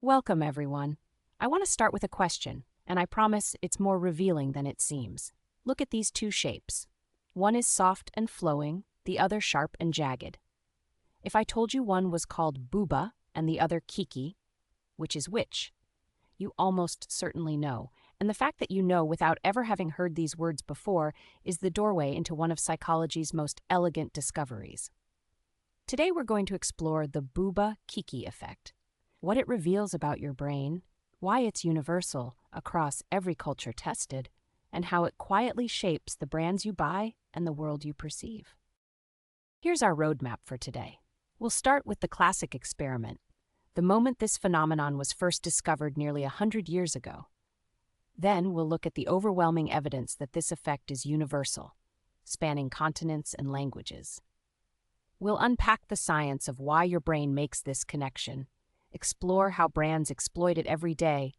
Welcome, everyone. I want to start with a question, and I promise it's more revealing than it seems. Look at these two shapes. One is soft and flowing, the other sharp and jagged. If I told you one was called Bouba and the other Kiki, which is which? You almost certainly know, and the fact that you know without ever having heard these words before is the doorway into one of psychology's most elegant discoveries. Today we're going to explore the Bouba-Kiki effect, what it reveals about your brain, why it's universal across every culture tested, and how it quietly shapes the brands you buy and the world you perceive. Here's our roadmap for today. We'll start with the classic experiment, the moment this phenomenon was first discovered nearly 100 years ago. Then we'll look at the overwhelming evidence that this effect is universal, spanning continents and languages. We'll unpack the science of why your brain makes this connection, explore how brands exploit it every day,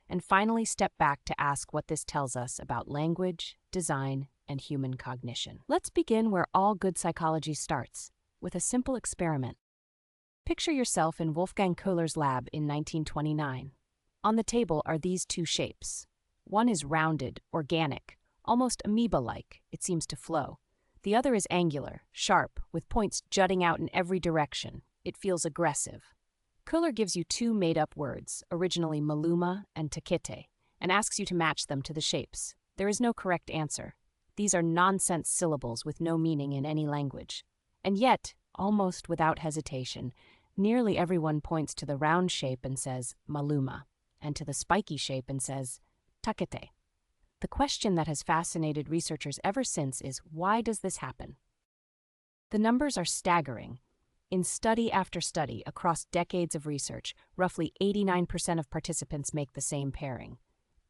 and finally step back to ask what this tells us about language, design, and human cognition. Let's begin where all good psychology starts, with a simple experiment. Picture yourself in Wolfgang Köhler's lab in 1929. On the table are these two shapes. One is rounded, organic, almost amoeba-like, it seems to flow. The other is angular, sharp, with points jutting out in every direction. It feels aggressive. Köhler gives you two made-up words, originally maluma and takete, and asks you to match them to the shapes. There is no correct answer. These are nonsense syllables with no meaning in any language. And yet, almost without hesitation, nearly everyone points to the round shape and says maluma, and to the spiky shape and says takete. The question that has fascinated researchers ever since is, why does this happen? The numbers are staggering. In study after study across decades of research, roughly 89% of participants make the same pairing.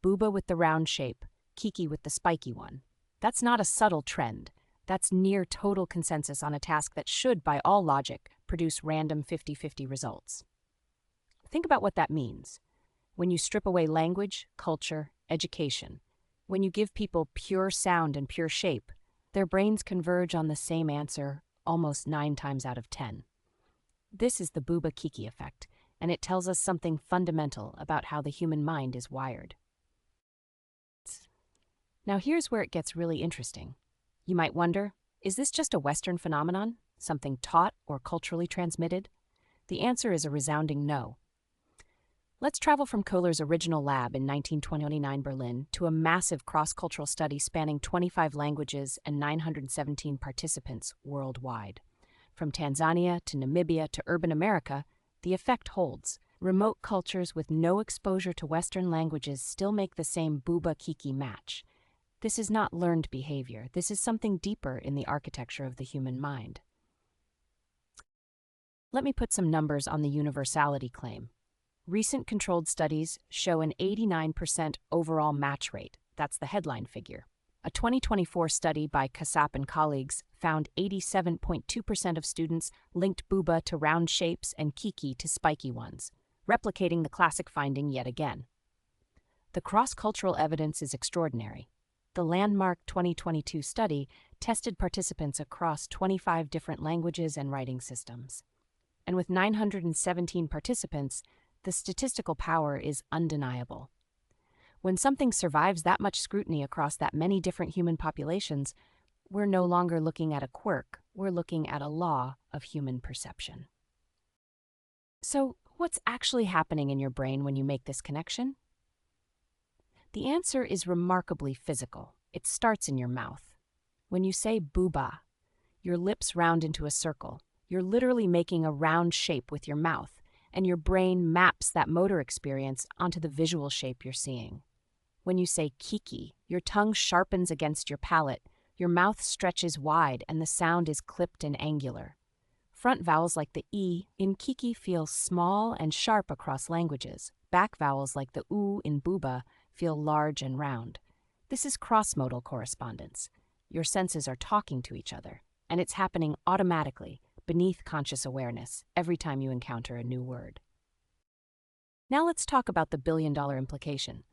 Bouba with the round shape, Kiki with the spiky one. That's not a subtle trend. That's near total consensus on a task that should, by all logic, produce random 50-50 results. Think about what that means. When you strip away language, culture, education, when you give people pure sound and pure shape, their brains converge on the same answer almost 9 times out of 10. This is the Bouba-Kiki effect, and it tells us something fundamental about how the human mind is wired. Now here's where it gets really interesting. You might wonder, is this just a Western phenomenon, something taught or culturally transmitted? The answer is a resounding no. Let's travel from Köhler's original lab in 1929 Berlin to a massive cross-cultural study spanning 25 languages and 917 participants worldwide. From Tanzania to Namibia to urban America, the effect holds. Remote cultures with no exposure to Western languages still make the same Bouba-Kiki match. This is not learned behavior. This is something deeper in the architecture of the human mind. Let me put some numbers on the universality claim. Recent controlled studies show an 89% overall match rate. That's the headline figure. A 2024 study by Köhler and colleagues found 87.2% of students linked Bouba to round shapes and Kiki to spiky ones, replicating the classic finding yet again. The cross-cultural evidence is extraordinary. The landmark 2022 study tested participants across 25 different languages and writing systems. And with 917 participants, the statistical power is undeniable. When something survives that much scrutiny across that many different human populations, we're no longer looking at a quirk, we're looking at a law of human perception. So, what's actually happening in your brain when you make this connection? The answer is remarkably physical. It starts in your mouth. When you say Bouba, your lips round into a circle. You're literally making a round shape with your mouth, and your brain maps that motor experience onto the visual shape you're seeing. When you say Kiki, your tongue sharpens against your palate, your mouth stretches wide, and the sound is clipped and angular. Front vowels like the E in Kiki feel small and sharp across languages. Back vowels like the U in Bouba feel large and round. This is cross-modal correspondence. Your senses are talking to each other, and it's happening automatically, beneath conscious awareness, every time you encounter a new word. Now let's talk about the billion-dollar implication.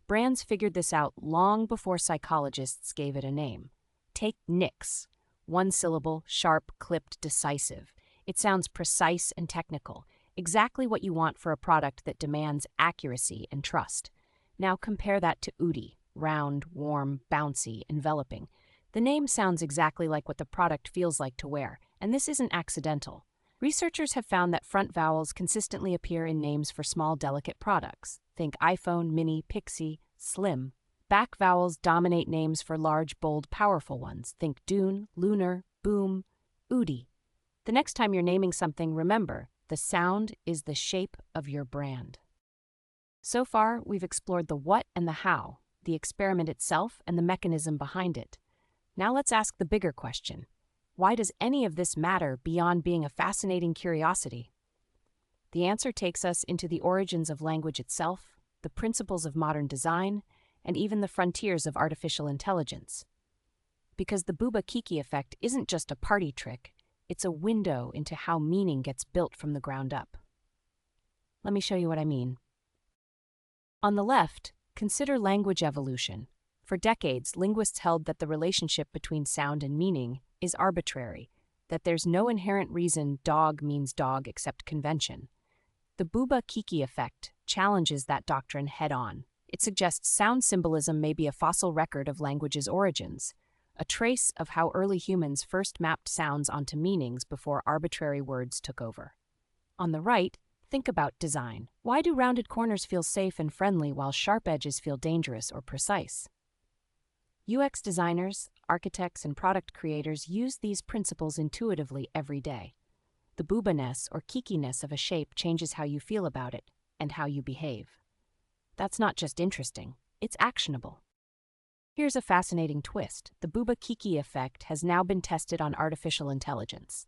Brands figured this out long before psychologists gave it a name. Take Nix. One syllable, sharp, clipped, decisive. It sounds precise and technical. Exactly what you want for a product that demands accuracy and trust. Now compare that to Udi, round, warm, bouncy, enveloping. The name sounds exactly like what the product feels like to wear, and this isn't accidental. Researchers have found that front vowels consistently appear in names for small, delicate products. Think iPhone, Mini, Pixie, Slim. Back vowels dominate names for large, bold, powerful ones. Think Dune, Lunar, Boom, Udi. The next time you're naming something, remember, the sound is the shape of your brand. So far, we've explored the what and the how, the experiment itself and the mechanism behind it. Now let's ask the bigger question. Why does any of this matter beyond being a fascinating curiosity? The answer takes us into the origins of language itself, the principles of modern design, and even the frontiers of artificial intelligence. Because the Bouba Kiki effect isn't just a party trick, it's a window into how meaning gets built from the ground up. Let me show you what I mean. On the left, consider language evolution. For decades, linguists held that the relationship between sound and meaning is arbitrary, that there's no inherent reason dog means dog except convention. The Bouba Kiki effect challenges that doctrine head-on. It suggests sound symbolism may be a fossil record of language's origins, a trace of how early humans first mapped sounds onto meanings before arbitrary words took over. On the right, think about design. Why do rounded corners feel safe and friendly while sharp edges feel dangerous or precise? UX designers, architects, and product creators use these principles intuitively every day. The Bouba-ness or Kiki-ness of a shape changes how you feel about it and how you behave. That's not just interesting, it's actionable. Here's a fascinating twist. The Bouba Kiki effect has now been tested on artificial intelligence.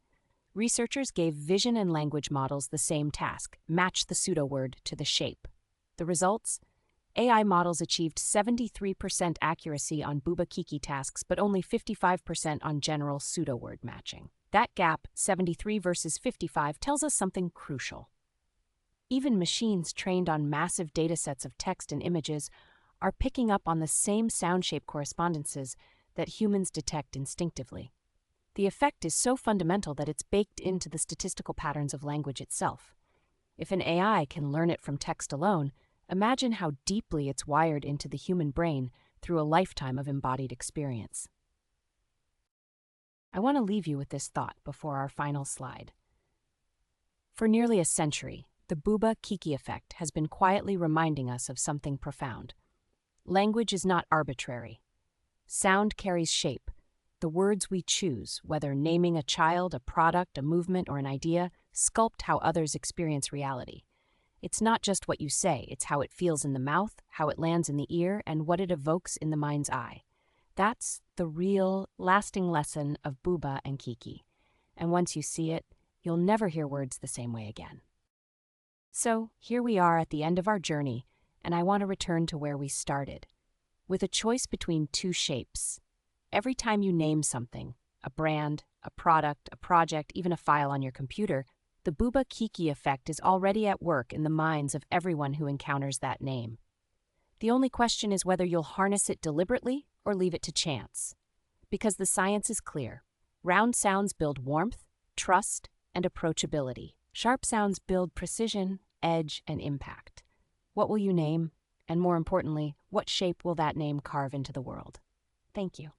Researchers gave vision and language models the same task, match the pseudo-word to the shape. The results? AI models achieved 73% accuracy on Bouba Kiki tasks, but only 55% on general pseudo-word matching. That gap, 73 versus 55, tells us something crucial. Even machines trained on massive datasets of text and images are picking up on the same sound-shape correspondences that humans detect instinctively. The effect is so fundamental that it's baked into the statistical patterns of language itself. If an AI can learn it from text alone, imagine how deeply it's wired into the human brain through a lifetime of embodied experience. I want to leave you with this thought before our final slide. For nearly a century, the Bouba Kiki effect has been quietly reminding us of something profound. Language is not arbitrary. Sound carries shape. The words we choose, whether naming a child, a product, a movement, or an idea, sculpt how others experience reality. It's not just what you say, it's how it feels in the mouth, how it lands in the ear, and what it evokes in the mind's eye. That's the real, lasting lesson of Bouba and Kiki. And once you see it, you'll never hear words the same way again. So, here we are at the end of our journey, and I want to return to where we started. With a choice between two shapes. Every time you name something, a brand, a product, a project, even a file on your computer, the Bouba Kiki effect is already at work in the minds of everyone who encounters that name. The only question is whether you'll harness it deliberately or leave it to chance. Because the science is clear. Round sounds build warmth, trust, and approachability. Sharp sounds build precision, edge, and impact. What will you name? And more importantly, what shape will that name carve into the world? Thank you.